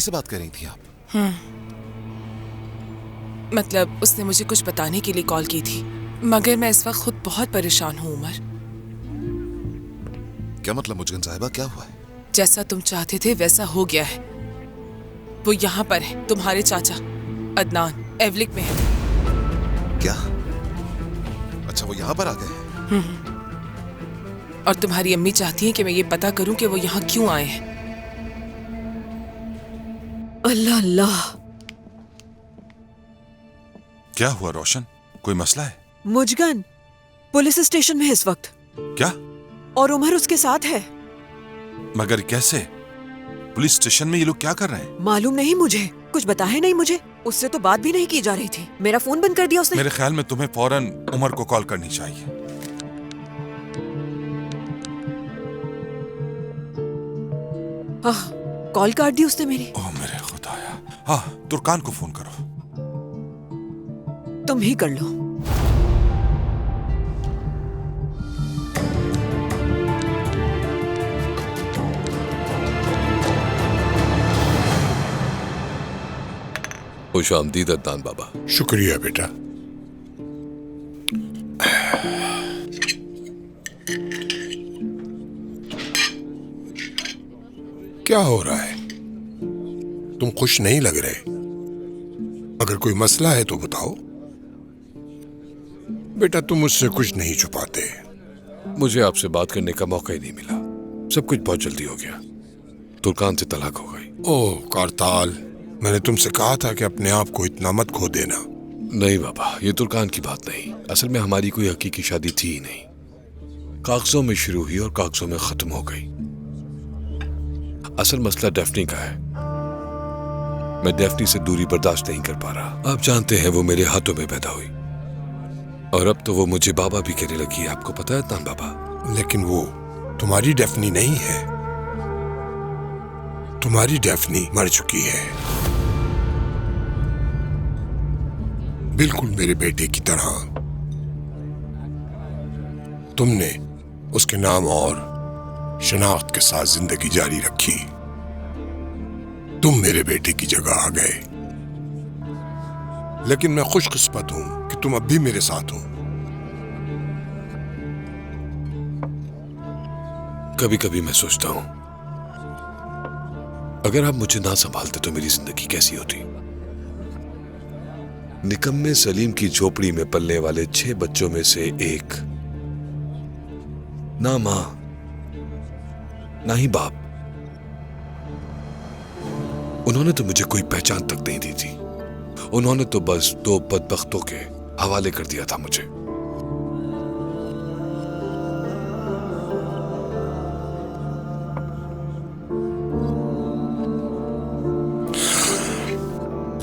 से बात कर रही थी आप? मतलब उसने मुझे कुछ बताने के लिए कॉल की थी, मगर मैं इस वक्त खुद बहुत परेशान हूँ उमर। क्या मतलब मुजगन साहिबा, क्या हुआ है? जैसा तुम चाहते थे वैसा हो गया है। वो यहाँ पर है, तुम्हारे चाचा अदनान एवलिक में है। क्या? अच्छा, वो यहाँ पर आ गए हैं? और तुम्हारी अम्मी चाहती हैं कि मैं ये पता करूं कि वो यहाँ क्यों आए हैं। अल्लाह अल्लाह। क्या हुआ रोशन, कोई मसला है? मुजगन पुलिस स्टेशन में है इस वक्त। क्या? और उमर उसके साथ है। मगर कैसे? पुलिस स्टेशन में ये लोग क्या कर रहे हैं? मालूम नहीं मुझे, कुछ बताया नहीं मुझे। उससे तो बात भी नहीं की जा रही थी। मेरा फोन बंद कर दिया उसने। मेरे ख्याल में तुम्हें फौरन उमर को कॉल करनी चाहिए। कॉल काट दी उसने मेरी। ओह मेरे खुदाया। हाँ, तुर्कान को फोन करो। तुम ही कर लो। खुशामदीद अदनान बाबा। शुक्रिया बेटा। क्या हो रहा है? तुम खुश नहीं लग रहे। अगर कोई मसला है तो बताओ। बेटा तुम मुझसे कुछ नहीं छुपाते। मुझे आपसे बात करने का मौका ही नहीं मिला। सब कुछ बहुत जल्दी हो गया। तुर्कान से तलाक हो गई। ओह कारताल, मैंने तुमसे कहा था कि अपने आप को इतना मत खो देना। नहीं बाबा, ये तुर्कान की बात नहीं। असल में हमारी कोई हकीकी शादी थी ही नहीं। कागजों में शुरू हुई और कागजों में खत्म हो गई। असल मसला डेफनी का है। मैं डेफनी से दूरी बर्दाश्त नहीं कर पा रहा। आप जानते हैं वो मेरे हाथों में पैदा हुई और अब तो वो मुझे बाबा भी कहने लगी है। आपको पता है अदनान बाबा? लेकिन वो तुम्हारी डेफनी नहीं है। तुम्हारी डेफनी मर चुकी है, बिल्कुल मेरे बेटे की तरह। तुमने उसके नाम और शनाख्त के साथ जिंदगी जारी रखी। तुम मेरे बेटे की जगह आ गए। लेकिन मैं खुशकिस्मत हूं कि तुम अब भी मेरे साथ हो। कभी कभी मैं सोचता हूं, अगर आप मुझे ना संभालते तो मेरी जिंदगी कैसी होती। निकम्मे सलीम की झोपड़ी में पलने वाले 6 बच्चों में से एक, ना मां ना ही बाप। उन्होंने तो मुझे कोई पहचान तक नहीं दी थी। उन्होंने तो बस 2 बदबख्तों के हवाले कर दिया था मुझे।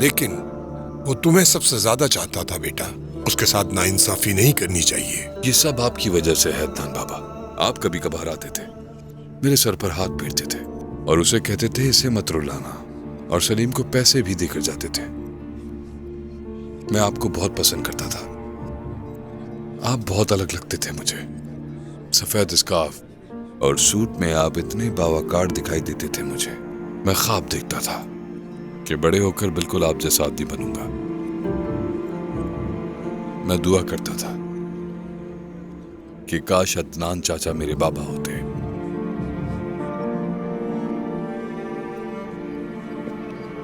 लेकिन वो तुम्हें सबसे ज्यादा चाहता था बेटा। उसके साथ नाइंसाफी नहीं करनी चाहिए। ये सब आपकी वजह से है अदनान बाबा। आप कभी कभार आते थे, मेरे सर पर हाथ फेरते थे और उसे कहते थे इसे मत रुलाना, और सलीम को पैसे भी देकर जाते थे। मैं आपको बहुत पसंद करता था। आप बहुत अलग लगते थे मुझे। सफेद स्कार्फ और सूट में आप इतने बावकार दिखाई देते थे मुझे। मैं ख्वाब देखता था कि बड़े होकर बिल्कुल आप जैसा आदमी बनूंगा। मैं दुआ करता था कि काश अदनान चाचा मेरे बाबा होते।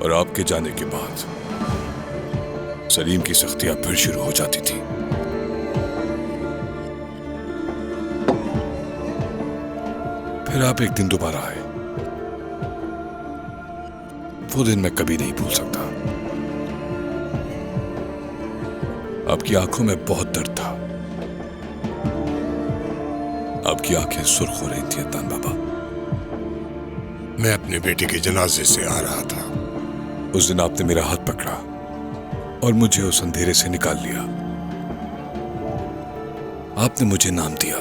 और आपके जाने के बाद सलीम की सख्तियां फिर शुरू हो जाती थी। फिर आप एक दिन दोबारा आए। वो दिन मैं कभी नहीं भूल सकता। आपकी आंखों में बहुत दर्द था। आपकी आंखें सुर्ख हो रही थी अदनान बाबा। मैं अपने बेटे के जनाजे से आ रहा था। उस दिन आपने मेरा हाथ पकड़ा और मुझे उस अंधेरे से निकाल लिया। आपने मुझे नाम दिया,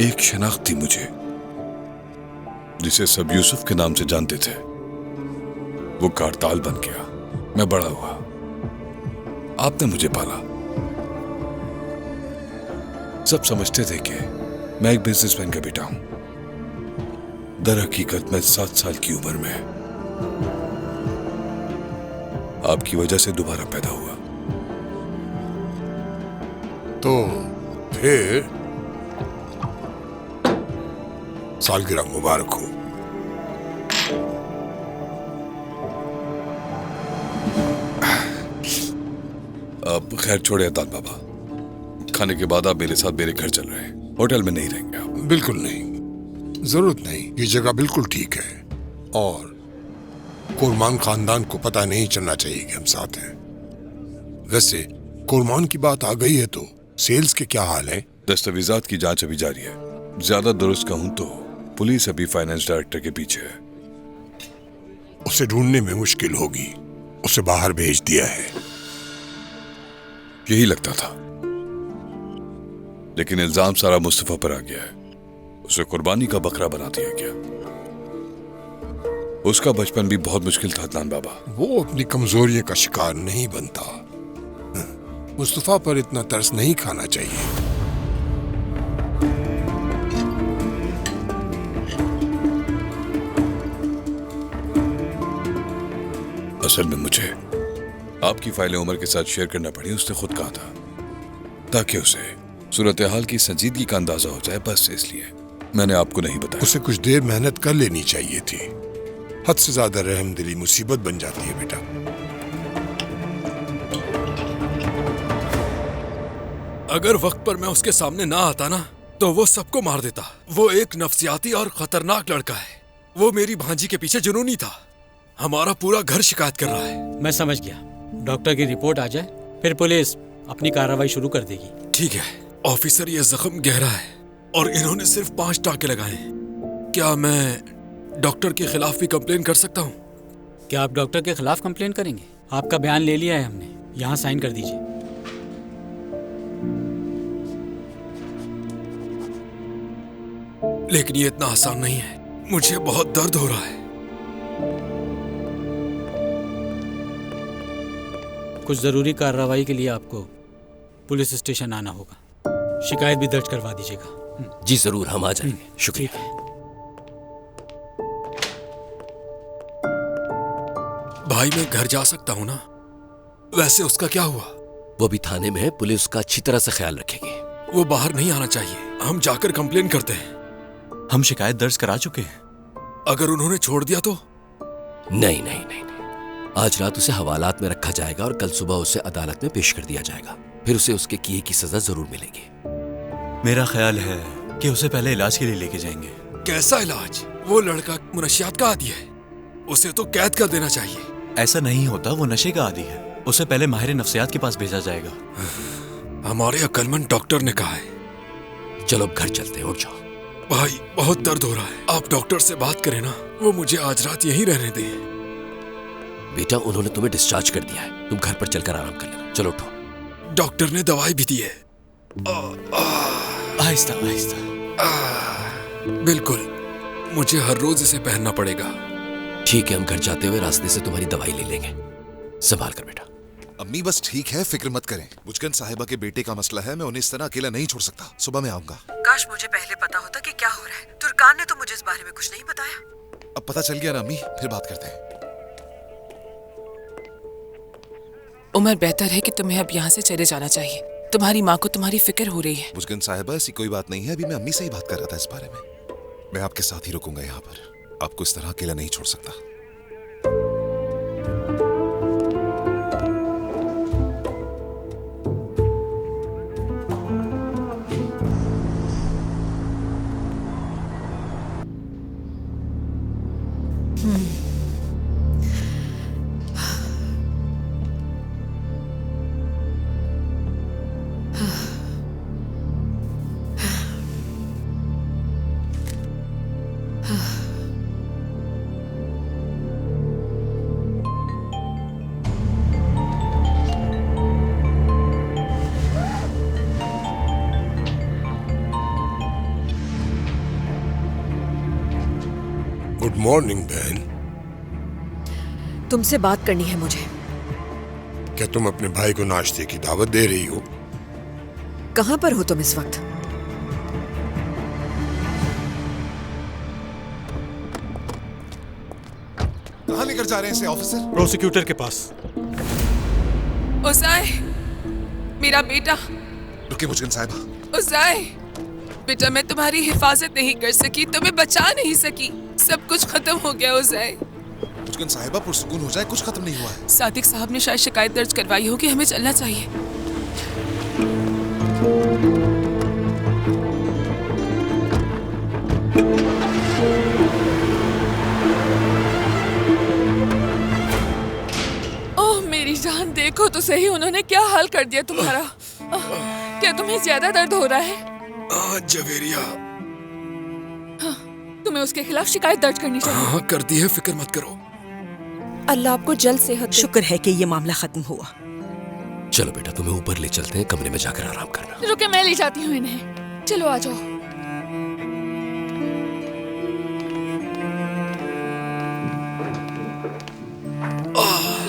एक शनाख्त दी मुझे जिसे सब यूसुफ के नाम से जानते थे। वो कारताल बन गया। मैं बड़ा हुआ। आपने मुझे पाला। सब समझते थे कि मैं एक बिजनेसमैन का बेटा हूं। दर हकीकत मैं 7 साल की उम्र में आपकी वजह से दोबारा पैदा हुआ। तो फिर सालगिरह मुबारक हो। अब खैर छोड़े अतान बाबा, खाने के बाद आप मेरे साथ मेरे घर चल रहे हैं। होटल में नहीं रहेंगे आप। बिल्कुल नहीं, जरूरत नहीं। ये जगह बिल्कुल ठीक है और कुरमान खानदान को पता नहीं चलना चाहिए कि हम साथ हैं। वैसे कुरमान की बात आ गई है तो सेल्स के क्या हाल है? दस्तावेजात की जांच अभी जारी है। ज्यादा दुरुस्त कहूं तो पुलिस अभी फाइनेंस डायरेक्टर के पीछे है। उसे ढूंढने में मुश्किल होगी। उसे बाहर भेज दिया है। यही लगता था, लेकिन इल्जाम सारा मुस्तफा पर आ गया है। उसे कुर्बानी का बकरा बना दिया गया। उसका बचपन भी बहुत मुश्किल था अदनान बाबा। वो अपनी कमजोरियों का शिकार नहीं बनता। मुस्तफा पर इतना तरस नहीं खाना चाहिए। असल में मुझे आपकी फाइलें उमर के साथ शेयर करना पड़ी। उसने खुद कहा था ताकि उसे सूरत हाल की संजीदगी का अंदाजा हो जाए, बस इसलिए मैंने आपको नहीं बताया। उसे कुछ देर मेहनत कर लेनी चाहिए थी। हद से ज्यादा रहमदिली मुसीबत बन जाती है बेटा। अगर वक्त पर मैं उसके सामने ना आता ना तो वो सबको मार देता। वो एक नफसियाती और खतरनाक लड़का है। वो मेरी भांजी के पीछे जुनूनी था। हमारा पूरा घर शिकायत कर रहा है। मैं समझ गया। डॉक्टर की रिपोर्ट आ जाए फिर पुलिस अपनी कार्रवाई शुरू कर देगी। ठीक है ऑफिसर, ये जख्म गहरा है और इन्होंने सिर्फ 5 टाके लगाए हैं। क्या मैं डॉक्टर के खिलाफ भी कंप्लेन कर सकता हूँ? क्या आप डॉक्टर के खिलाफ कंप्लेन करेंगे? आपका बयान ले लिया है हमने, यहाँ साइन कर दीजिए। लेकिन ये इतना आसान नहीं है। मुझे बहुत दर्द हो रहा है। कुछ जरूरी कार्रवाई के लिए आपको पुलिस स्टेशन आना होगा। शिकायत भी दर्ज करवा दीजिएगा। जी जरूर, हम आ जाएंगे। शुक्रिया। ठीक है। भाई मैं घर जा सकता हूँ ना? वैसे उसका क्या हुआ? वो भी थाने में है। पुलिस उसका अच्छी तरह से ख्याल रखेगी। वो बाहर नहीं आना चाहिए। हम जाकर कंप्लेन करते हैं। हम शिकायत दर्ज करा चुके हैं। अगर उन्होंने छोड़ दिया तो? नहीं नहीं नहीं नहीं, आज रात उसे हवालात में रखा जाएगा और कल सुबह उसे अदालत में पेश कर दिया जाएगा। फिर उसे उसके किए की सजा जरूर मिलेगी। मेरा ख्याल है कि उसे पहले इलाज के लिए लेके जाएंगे। कैसा इलाज? वो लड़का मुनशियात का आदी है। उसे तो कैद कर देना चाहिए। ऐसा नहीं होता, वो नशे का आदी है। उसे पहले माहिर नफ्सियात के पास भेजा जाएगा। हमारे अक्लमंद डॉक्टर ने कहा है। चलो अब घर चलते हैं, उठ जाओ। भाई बहुत दर्द हो रहा है। आप डॉक्टर से बात करें ना, वो मुझे आज रात यहीं रहने दें। बेटा उन्होंने तुम्हें डिस्चार्ज कर दिया है। तुम घर पर चलकर आराम कर लेना। चलो उठो। डॉक्टर ने दवाई भी दी है। आहिस्ता आहिस्ता। बिल्कुल, मुझे हर रोज इसे पहनना पड़ेगा। ठीक है, हम घर जाते हुए रास्ते से तुम्हारी दवाई ले लेंगे। संभाल कर बेटा। अम्मी बस ठीक है, फिक्र मत करें। मुस्कान साहिबा के बेटे का मसला है, मैं उन्हें इस तरह अकेला नहीं छोड़ सकता। सुबह मैं आऊंगा। काश मुझे पहले पता होता कि क्या हो रहा है। तुर्कान ने तो मुझे इस बारे में कुछ नहीं बताया। अब पता चल गया ना अम्मी, फिर बात करते हैं। उमर, बेहतर है कि तुम्हें अब यहाँ से चले जाना चाहिए। तुम्हारी माँ को तुम्हारी फिक्र हो रही है। मुस्कान साहिबा ऐसी कोई बात नहीं है। अभी मैं अम्मी से ही बात कर रहा था इस बारे में। मैं आपके साथ ही रुकूंगा यहाँ पर। आपको इस तरह अकेला नहीं छोड़ सकता। गुड मॉर्निंग बहन। तुमसे बात करनी है मुझे। क्या तुम अपने भाई को नाश्ते की दावत दे रही हो? कहाँ पर हो तुम इस वक्त? कहाँ लेकर जा रहे हैं इसे ऑफिसर? प्रोसिक्यूटर के पास। उसाई, मेरा बेटा। रुकिए मुश्किन साहिबा। उसाई, बेटा मैं तुम्हारी हिफाजत नहीं कर सकी, तुम्हें बचा नहीं सकी, सब कुछ खत्म हो गया उसाई। मुश्किन साहिबा पुरसुकून हो जाए, कुछ खत्म नहीं हुआ है। सादिक साहब ने शायद शिकायत दर्ज करवाई होगी, हमें चलना चाहिए। ओह मेरी जान, देखो तो सही उन्होंने क्या हाल कर दिया तुम्हारा। क्या तुम्हें ज्यादा दर्द हो रहा है? जवेरिया। तुम्हें उसके खिलाफ शिकायत दर्ज करनी चाहिए। हाँ कर दी है, फिक्र मत करो। अल्लाह आपको जल्द सेहत दे। शुक्र है कि ये मामला खत्म हुआ। चलो बेटा, तुम्हें ऊपर ले चलते हैं, कमरे में जाकर आराम करना। रुके, मैं ले जाती हूँ इन्हें। चलो आ जाओ।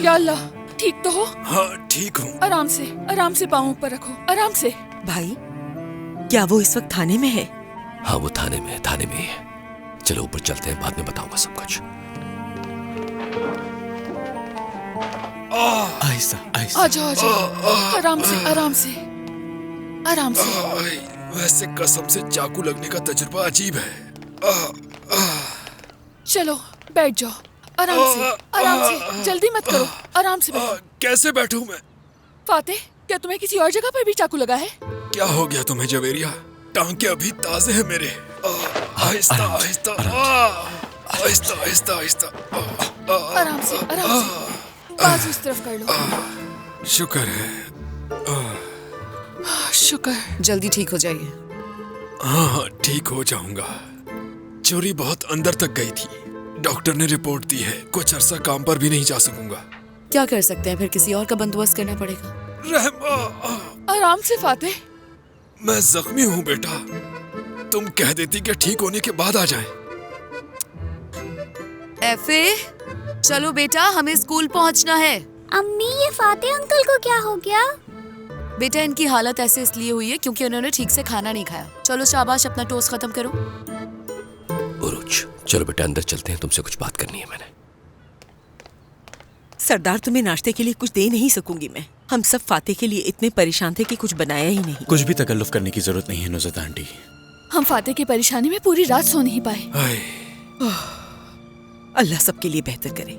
या अल्लाह, ठीक तो हो? हाँ ठीक हूँ। आराम से पाँव ऊपर रखो, आराम से। भाई, क्या वो इस वक्त थाने में है? हाँ वो थाने में ही है। चलो ऊपर चलते हैं, बाद में बताऊंगा सब कुछ। आहिस्ता आहिस्ता। आ जाओ। आराम से। वैसे कसम से चाकू लगने का तजुर्बा अजीब है। चलो बैठ जाओ, आराम से, जल्दी मत करो, आराम से बैठो। कैसे बैठूं मैं? फातेह, क्या तुम्हें किसी और जगह पर भी चाकू लगा है? क्या हो गया तुम्हें जवेरिया? टांके अभी ताजे हैं मेरे। आहिस्ता आहिस्ता। आराम से। बाजू इस तरफ कर लो। शुक्र है। शुक्र। जल्दी ठीक हो जाइए। हाँ ठीक हो जाऊंगा। चोरी बहुत अंदर तक गई थी, डॉक्टर ने रिपोर्ट दी है, कुछ अरसा काम पर भी नहीं जा सकूंगा। क्या कर सकते हैं, फिर किसी और का बंदोबस्त करना पड़ेगा। आराम से फातेह। मैं जख्मी हूँ बेटा, तुम कह देती कि ठीक होने के बाद आ जाएं। एफे, चलो बेटा, हमें स्कूल पहुंचना है। अम्मी, ये फातेह अंकल को क्या हो गया? बेटा इनकी हालत ऐसे इसलिए हुई है क्योंकि उन्होंने ठीक से खाना नहीं खाया। चलो शाबाश, अपना टोस्ट खत्म करो। उरुज, चलो बेटा अंदर चलते हैं, तुमसे कुछ बात करनी है मैंने। सरदार, तुम्हें नाश्ते के लिए कुछ दे नहीं सकूंगी मैं। हम सब फातेह के लिए इतने परेशान थे कि कुछ बनाया ही नहीं। कुछ भी तकल्लुफ करने की जरूरत नहीं है नुज़त आंटी। हम फातेह की परेशानी में पूरी रात सो नहीं पाए। अल्लाह सबके लिए बेहतर करे,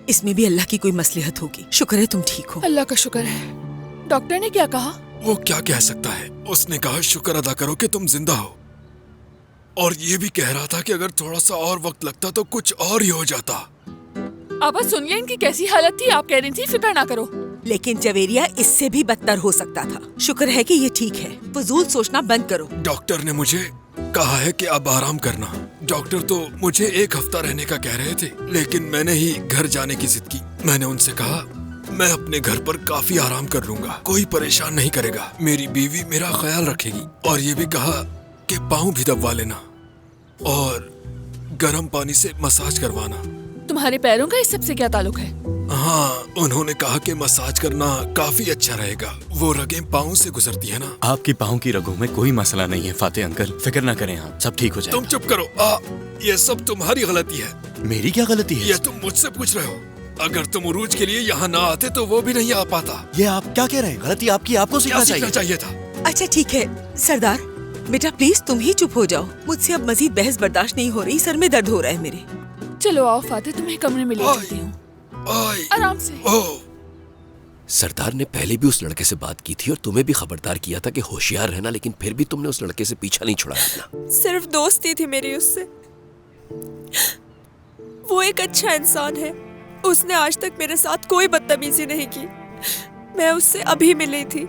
इसमें भी अल्लाह की कोई मसलहत होगी। शुक्र है तुम ठीक हो। अल्लाह का शुक्र है। डॉक्टर ने क्या कहा? वो क्या कह सकता है, उसने कहा शुक्र अदा करो कि तुम जिंदा हो, और ये भी कह रहा था कि अगर थोड़ा सा और वक्त लगता तो कुछ और ही हो जाता। अब सुनिए इनकी कैसी हालत थी, आप कह रही थी फिक्र ना करो। लेकिन जवेरिया इससे भी बदतर हो सकता था। शुक्र है कि ये ठीक है, फजूल सोचना बंद करो। डॉक्टर ने मुझे कहा है कि अब आराम करना। डॉक्टर तो मुझे 1 हफ्ता रहने का कह रहे थे, लेकिन मैंने ही घर जाने की जिद की। मैंने उनसे कहा मैं अपने घर पर काफी आराम कर लूंगा, कोई परेशान नहीं करेगा, मेरी बीवी मेरा ख्याल रखेगी। और ये भी कहा कि पाँव भी दबवा लेना और गर्म पानी से मसाज करवाना। तुम्हारे पैरों का इस सब से क्या ताल्लुक है? हाँ, उन्होंने कहा कि मसाज करना काफी अच्छा रहेगा, वो रगें पाँव से गुजरती है ना। आपकी पाँव की रगों में कोई मसला नहीं है फातेह अंकल, फिक्र ना करें आप, सब ठीक हो जाएगा। तुम चुप करो। ये सब तुम्हारी गलती है। मेरी क्या गलती है? ये तुम मुझसे पूछ रहे हो? अगर तुम उरूज के लिए यहाँ ना आते तो वो भी नहीं आ पाता। ये आप क्या कह रहे हैं? गलती आपकी, आपको सीखना चाहिए था। अच्छा ठीक है सरदार, बेटा प्लीज तुम ही चुप हो जाओ। मुझसे अब मजीद बहस बर्दाश्त नहीं हो रही, सर में दर्द हो रहा है मेरे। चलो आओ फातेह, तुम्हें कमरे में ले जाती हूँ। आराम से। सरदार ने पहले भी उस लड़के से बात की थी और तुम्हें भी खबरदार किया था कि होशियार रहना, लेकिन फिर भी तुमने उस लड़के से पीछा नहीं छुड़ाया अपना। सिर्फ दोस्ती थी मेरी उससे। वो एक अच्छा इंसान है, उसने आज तक मेरे साथ कोई बदतमीजी नहीं की। मैं उससे अभी मिली थी।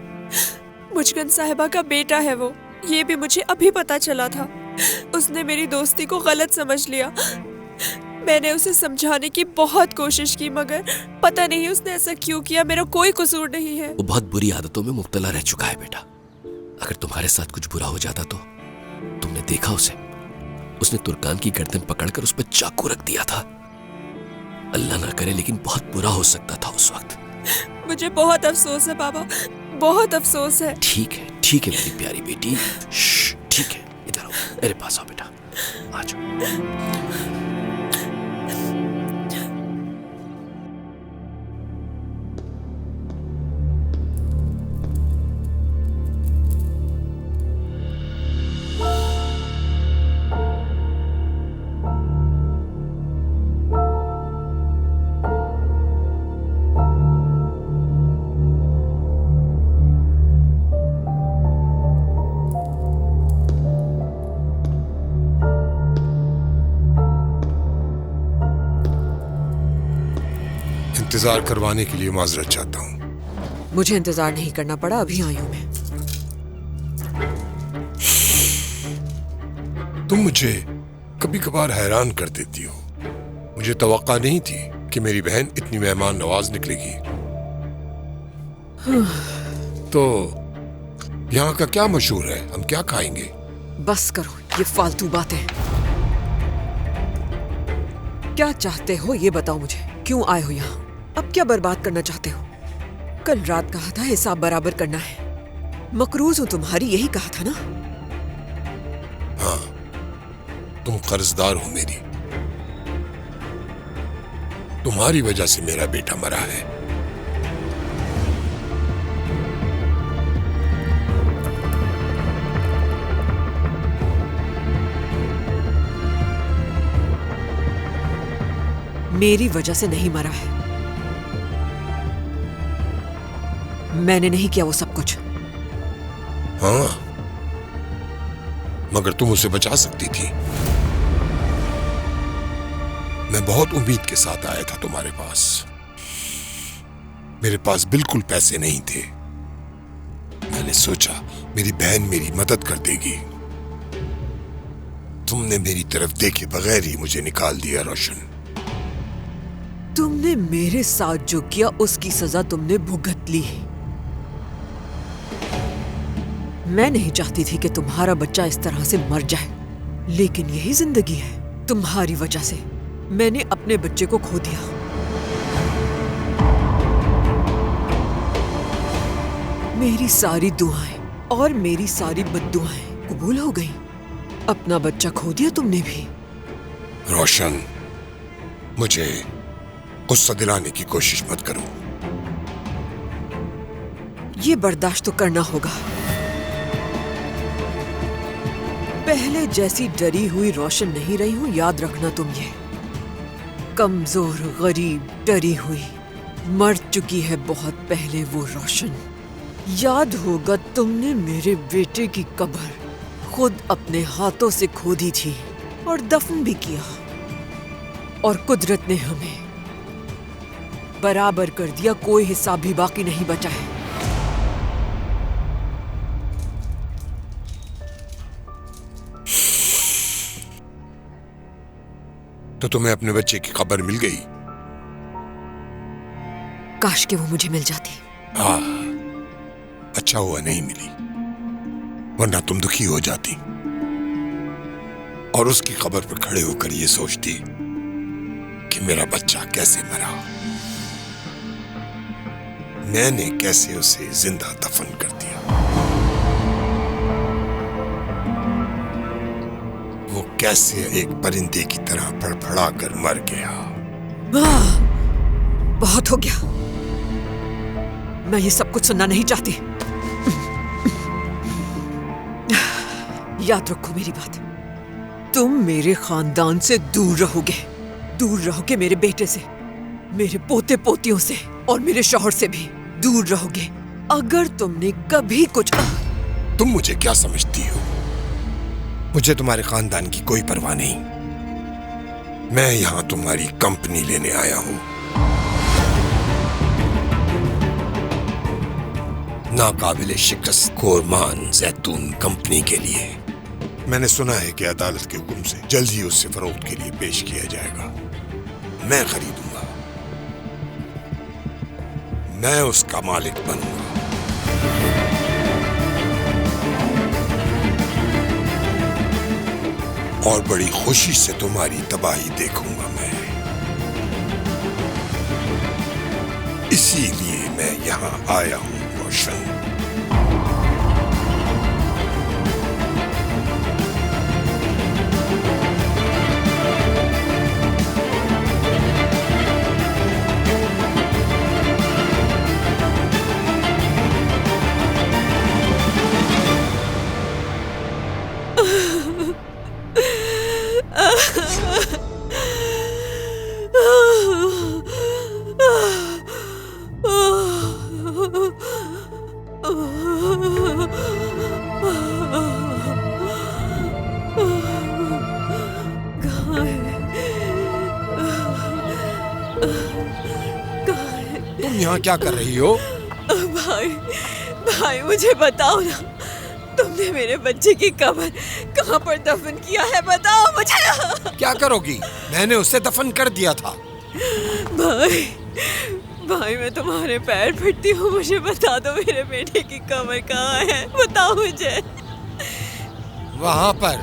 मुश्किन साहिबा का बेटा है वो, ये भी मुझे अभी पता चला था। उसने मेरी दोस्ती को गलत समझ लिया। मैंने उसे समझाने की बहुत कोशिश की, मगर पता नहीं उसने ऐसा क्यों किया। मेरा कोई कसूर नहीं है। वो बहुत बुरी आदतों में मुब्तला रह चुका है बेटा। अगर तुम्हारे साथ कुछ बुरा हो जाता तो? तुमने देखा उसे, उसने तुर्कान की गर्दन पकड़कर उस पर चाकू रख दिया था। अल्लाह ना करे, लेकिन बहुत बुरा हो सकता था उस वक्त। मुझे बहुत अफसोस है बाबा, बहुत अफसोस है। ठीक है मेरी प्यारी बेटी, ठीक है, इधर आओ, मेरे पास आओ बेटा, आ जाओ। इंतजार करवाने के लिए माजरत चाहता हूँ। मुझे इंतजार नहीं करना पड़ा, अभी आई हूँ मैं। तुम मुझे कभी कभार हैरान कर देती हो। मुझे तवक्का नहीं थी कि मेरी बहन इतनी मेहमान नवाज निकलेगी। तो यहाँ का क्या मशहूर है, हम क्या खाएंगे? बस करो ये फालतू बातें। क्या चाहते हो ये बताओ मुझे, क्यों आए हो यहाँ? अब क्या बर्बाद करना चाहते हो? कल रात कहा था हिसाब बराबर करना है। मकरूज हूं तुम्हारी, यही कहा था ना? हाँ, तुम कर्जदार हो मेरी। तुम्हारी वजह से मेरा बेटा मरा है। मेरी वजह से नहीं मरा है। मैंने नहीं किया वो सब कुछ। हाँ, मगर तुम उसे बचा सकती थी। मैं बहुत उम्मीद के साथ आया था तुम्हारे पास। मेरे पास बिल्कुल पैसे नहीं थे। मैंने सोचा मेरी बहन मेरी मदद कर देगी। तुमने मेरी तरफ देखे बगैर ही मुझे निकाल दिया रोशन। तुमने मेरे साथ जो किया उसकी सजा तुमने भुगत ली। मैं नहीं चाहती थी कि तुम्हारा बच्चा इस तरह से मर जाए, लेकिन यही जिंदगी है। तुम्हारी वजह से मैंने अपने बच्चे को खो दिया। मेरी सारी दुआएं और मेरी सारी बद्दुआएं कबूल हो गई। अपना बच्चा खो दिया तुमने भी। रोशन, मुझे गुस्सा दिलाने की कोशिश मत करो। ये बर्दाश्त तो करना होगा। पहले जैसी डरी हुई रोशन नहीं रही हूं, याद रखना तुम ये। कमजोर, गरीब, डरी हुई, मर चुकी है बहुत पहले वो रोशन। याद होगा तुमने मेरे बेटे की कब्र खुद अपने हाथों से खोदी थी और दफन भी किया, और कुदरत ने हमें बराबर कर दिया। कोई हिसाब भी बाकी नहीं बचा है। तो तुम्हें अपने बच्चे की खबर मिल गई? काश कि वो मुझे मिल जाती। हाँ, अच्छा हुआ नहीं मिली, वरना तुम दुखी हो जाती और उसकी खबर पर खड़े होकर ये सोचती कि मेरा बच्चा कैसे मरा, मैंने कैसे उसे जिंदा दफन कर दिया। वो कैसे एक परिंदे की तरह फड़फड़ा कर मर गया। बहुत हो गया, मैं ये सब कुछ सुनना नहीं चाहती। याद रखो मेरी बात, तुम मेरे खानदान से दूर रहोगे। दूर रहोगे मेरे बेटे से, मेरे पोते पोतियों से और मेरे शौहर से भी दूर रहोगे। अगर तुमने कभी कुछ तुम मुझे क्या समझती हो? मुझे तुम्हारे खानदान की कोई परवाह नहीं। मैं यहां तुम्हारी कंपनी लेने आया हूं, नाकाबिले शिकस्त कोरमान जैतून कंपनी के लिए। मैंने सुना है कि अदालत के हुक्म से जल्द ही उसे फरोख्त के लिए पेश किया जाएगा। मैं खरीदूंगा, मैं उसका मालिक बनूंगा। और बड़ी खुशी से तुम्हारी तबाही देखूंगा मैं। इसीलिए मैं यहां आया हूं रोशन। कहाँ यहाँ क्या कर रही हो? भाई भाई मुझे बताओ ना, तुमने मेरे बच्चे की कब्र कहाँ पर दफन किया है, बताओ मुझे। क्या करोगी? मैंने उसे दफन कर दिया था। भाई भाई मैं तुम्हारे पैर फिरती हूँ, मुझे बता दो मेरे बेटे की कब्र कहाँ है, बताओ मुझे। वहाँ पर।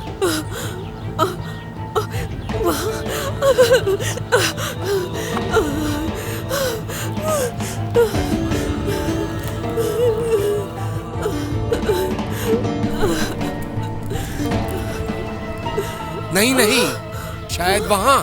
नहीं नहीं, शायद वहाँ।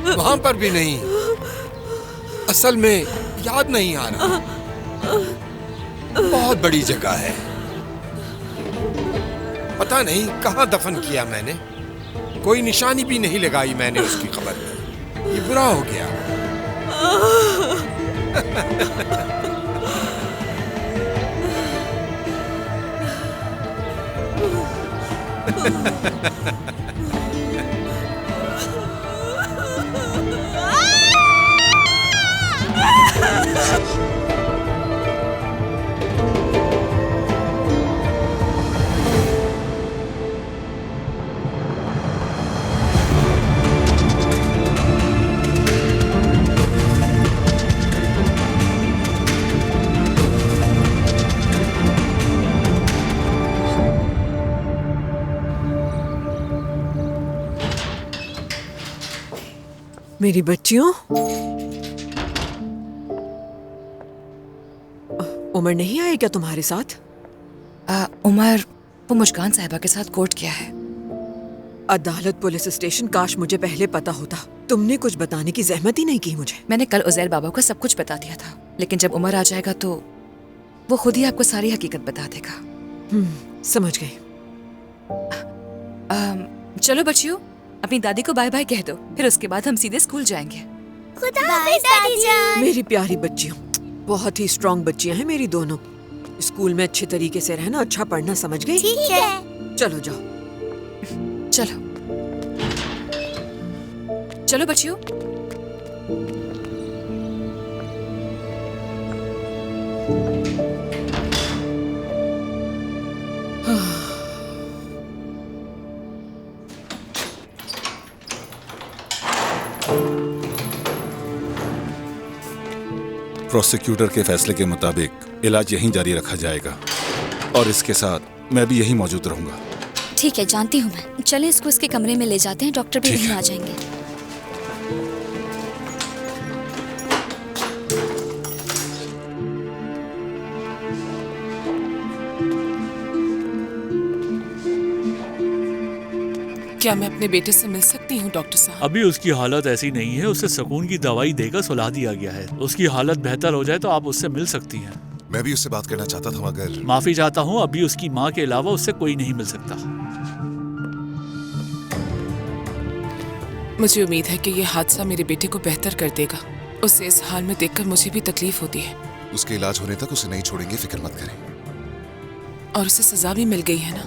वहाँ पर भी नहीं, असल में याद नहीं आ रहा। बहुत बड़ी जगह है, पता नहीं कहाँ दफन किया मैंने। कोई निशानी भी नहीं लगाई मैंने उसकी कब्र में। ये बुरा हो गया। मेरी बच्चियों, उमर नहीं आए क्या तुम्हारे साथ? उमर वो मुस्कान साहिबा के साथ कोर्ट गया है। अदालत पुलिस स्टेशन, काश मुझे पहले पता होता। तुमने कुछ बताने की जहमत ही नहीं की मुझे। मैंने कल उजैर बाबा को सब कुछ बता दिया था, लेकिन जब उमर आ जाएगा तो वो खुद ही आपको सारी हकीकत बता देगा। समझ गई। चलो बच्चियों, अपनी दादी को बाय बाय कह दो, फिर उसके बाद हम सीधे स्कूल जाएंगे। खुदा हाफिज़ दादी जान। मेरी प्यारी बच्चियों, बहुत ही स्ट्रॉन्ग बच्चियां हैं मेरी दोनों। स्कूल में अच्छे तरीके से रहना, अच्छा पढ़ना, समझ गई? ठीक है। चलो जाओ। चलो चलो बच्चियों। प्रोसिक्यूटर के फैसले के मुताबिक इलाज यहीं जारी रखा जाएगा और इसके साथ मैं भी यहीं मौजूद रहूंगा। ठीक है, जानती हूँ मैं। चलें इसको इसके कमरे में ले जाते हैं, डॉक्टर भी यहीं आ जाएंगे। क्या मैं अपने बेटे से मिल सकती हूँ डॉक्टर साहब? अभी उसकी हालत ऐसी नहीं है, उसे सुकून की दवाई देकर सुला दिया गया है। उसकी हालत बेहतर हो जाए तो आप उससे मिल सकती हैं। मैं भी उससे बात करना चाहता था मगर। माफी चाहता हूँ, अभी उसकी माँ के अलावा उससे कोई नहीं मिल सकता। मुझे उम्मीद है कि ये हादसा मेरे बेटे को बेहतर कर देगा। उसे इस हाल में देखकर मुझे भी तकलीफ होती है। उसके इलाज होने तक उसे नहीं छोड़ेंगे, फिक्र मत करें। और उसे सजा भी मिल गई है ना?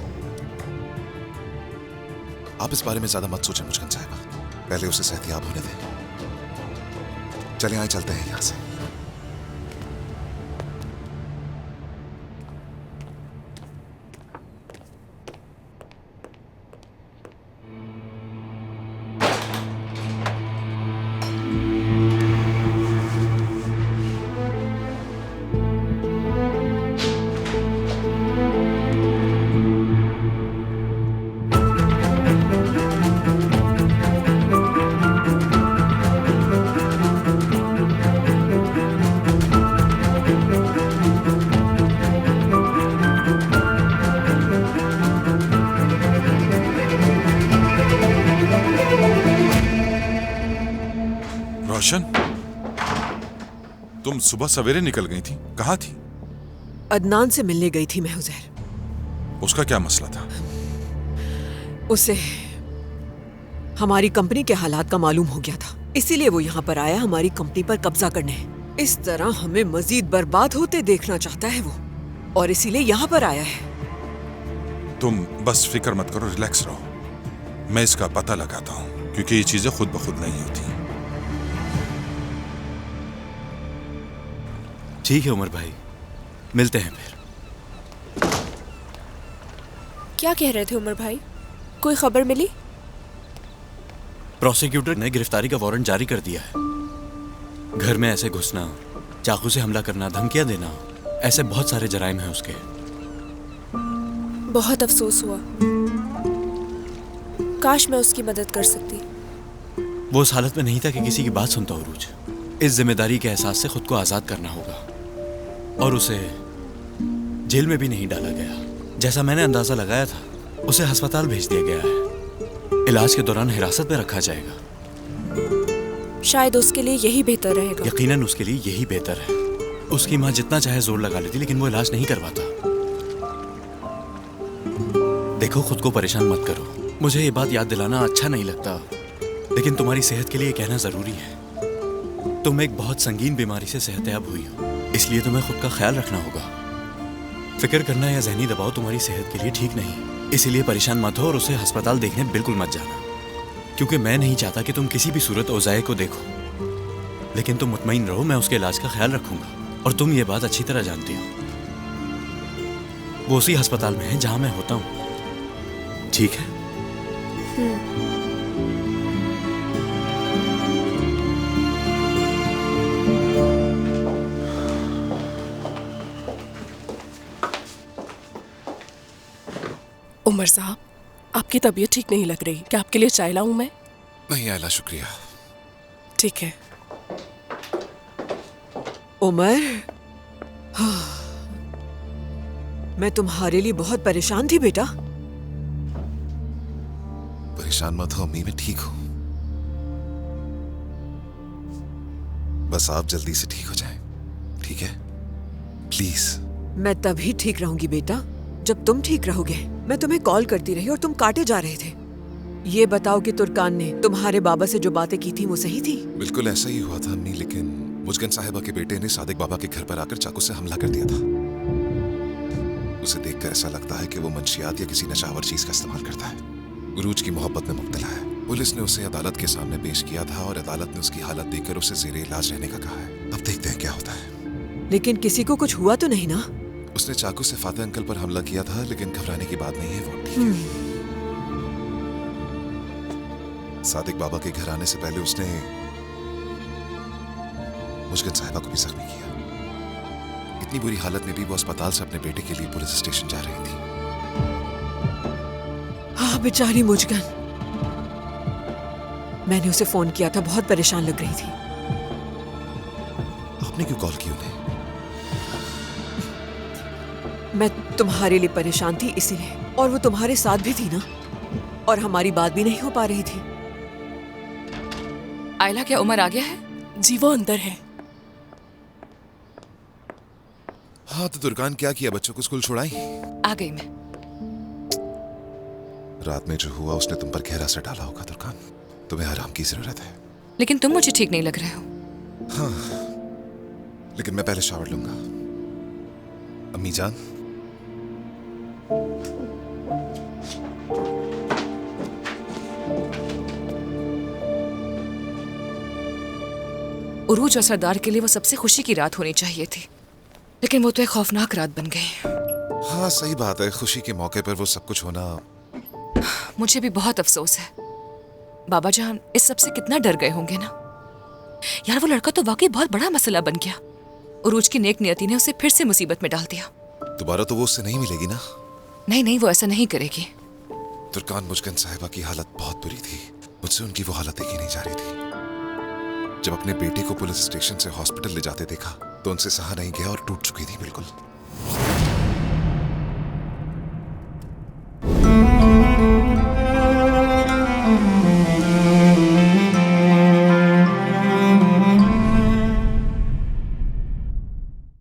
आप इस बारे में ज्यादा मत सोचें मुस्कान साहिबा, पहले उसे सेहतयाब होने दें। चलें आए, चलते हैं यहाँ से। रोशन, तुम सुबह सवेरे निकल गई थी, कहाँ थी? अदनान से मिलने गई थी मैं उजैर। उसका क्या मसला था? उसे हमारी कंपनी के हालात का मालूम हो गया था। इसीलिए वो यहाँ पर आया हमारी कंपनी पर कब्जा करने। इस तरह हमें मजीद बर्बाद होते देखना चाहता है वो, और इसीलिए यहाँ पर आया है। तुम बस फिक्र मत करो, रिलैक्स रहो। मैं इसका पता लगाता हूँ, क्योंकि ये चीजें खुद ब खुद नहीं होती। ठीक है उमर भाई, मिलते हैं फिर। क्या कह रहे थे उमर भाई? कोई खबर मिली? प्रोसिक्यूटर ने गिरफ्तारी का वारंट जारी कर दिया है। घर में ऐसे घुसना, चाकू से हमला करना, धमकियां देना, ऐसे बहुत सारे जराइम हैं उसके। बहुत अफसोस हुआ। काश मैं उसकी मदद कर सकती। वो उस हालत में नहीं था कि किसी की बात सुनता उरूज। इस जिम्मेदारी के एहसास से खुद को आजाद करना होगा, और उसे जेल में भी नहीं डाला गया। जैसा मैंने अंदाजा लगाया था, उसे अस्पताल भेज दिया गया है। इलाज के दौरान हिरासत में रखा जाएगा। शायद उसके लिए यही बेहतर रहेगा। यकीनन उसके लिए यही बेहतर है। उसकी माँ जितना चाहे जोर लगा लेती, लेकिन वो इलाज नहीं करवाता। देखो, खुद को परेशान मत करो। मुझे ये बात याद दिलाना अच्छा नहीं लगता, लेकिन तुम्हारी सेहत के लिए कहना जरूरी है। तुम एक बहुत संगीन बीमारी से सेहतयाब हुई हो, इसलिए तुम्हें खुद का ख्याल रखना होगा। फिक्र करना या जहनी दबाव तुम्हारी सेहत के लिए ठीक नहीं, इसीलिए परेशान मत हो और उसे अस्पताल देखने बिल्कुल मत जाना, क्योंकि मैं नहीं चाहता कि तुम किसी भी सूरत ओज़ाए को देखो। लेकिन तुम मुतमईन रहो, मैं उसके इलाज का ख्याल रखूंगा, और तुम ये बात अच्छी तरह जानती हो। वो उसी अस्पताल में है जहां मैं होता हूं। ठीक है? उमर साहब, आपकी तबीयत ठीक नहीं लग रही। क्या आपके लिए चाय लाऊं मैं? नहीं आयला, शुक्रिया। ठीक है। उमर, मैं तुम्हारे लिए बहुत परेशान थी बेटा। परेशान मत हो अम्मी, मैं ठीक हूं। बस आप जल्दी से ठीक हो जाएं, ठीक है? प्लीज। मैं तभी ठीक रहूंगी बेटा जब तुम ठीक रहोगे। मैं तुम्हें कॉल करती रही और तुम काटे जा रहे थे। ये बताओ कि तुर्कान ने तुम्हारे बाबा से जो बातें की थी वो सही थी? बिल्कुल ऐसा ही हुआ था अम्मी, लेकिन मुजगन साहिबा के बेटे ने सादिक बाबा के घर पर आकर चाकू से हमला कर दिया था। उसे देखकर ऐसा लगता है कि वो मंशियात या किसी नशावर चीज का इस्तेमाल करता है। उरूज की मोहब्बत में मुब्तला है। पुलिस ने उसे अदालत के सामने पेश किया था और अदालत ने उसकी हालत देखकर उसे ज़ेरे इलाज रहने का कहा है। अब देखते हैं क्या होता है। लेकिन किसी को कुछ हुआ तो नहीं ना? उसने चाकू से फाते अंकल पर हमला किया था, लेकिन घबराने की बात नहीं है, वो ठीक है। सादिक बाबा के घर आने से पहले उसने मुजगन साहिबा को भी जख्मी किया। इतनी बुरी हालत में भी वो अस्पताल से अपने बेटे के लिए पुलिस स्टेशन जा रही थी। हाँ बेचारी मुजगन। मैंने उसे फोन किया था, बहुत परेशान लग रही थी। आपने क्यों कॉल की उन्हें? मैं तुम्हारे लिए परेशान थी इसीलिए, और वो तुम्हारे साथ भी थी ना, और हमारी बात भी नहीं हो पा रही थी। आयला, क्या उमर आ गया है? जी वो अंदर है। हाँ तो तुर्कान क्या किया? बच्चों को स्कूल छुड़ाई? आ गई मैं। रात में जो हुआ उसने तुम पर गहरा असर डाला होगा तुर्कान। तुम्हें आराम की जरूरत है। लेकिन तुम मुझे ठीक नहीं लग रहे हो। हाँ, लेकिन मैं पहले शावर लूंगा। अम्मी जान, उरूज और सरदार के लिए वो सबसे खुशी की रात होनी चाहिए थी, लेकिन वो तो एक खौफनाक रात बन गई। हाँ सही बात है, खुशी के मौके पर वो सब कुछ होना। मुझे भी बहुत अफसोस है। बाबा जान इस सब से कितना डर गए होंगे ना। यार वो लड़का तो वाकई बहुत बड़ा मसला बन गया। उरूज की नेक नियति ने उसे फिर से मुसीबत में डाल दिया। दोबारा तो वो उससे नहीं मिलेगी ना? नहीं नहीं, वो ऐसा नहीं करेगी। तुर्कान, मुजगन साहिबा की हालत बहुत बुरी थी। मुझसे उनकी वो हालत देखी नहीं जा रही थी। जब अपने बेटे को पुलिस स्टेशन से हॉस्पिटल ले जाते देखा तो उनसे सहा नहीं गया और टूट चुकी थी बिल्कुल।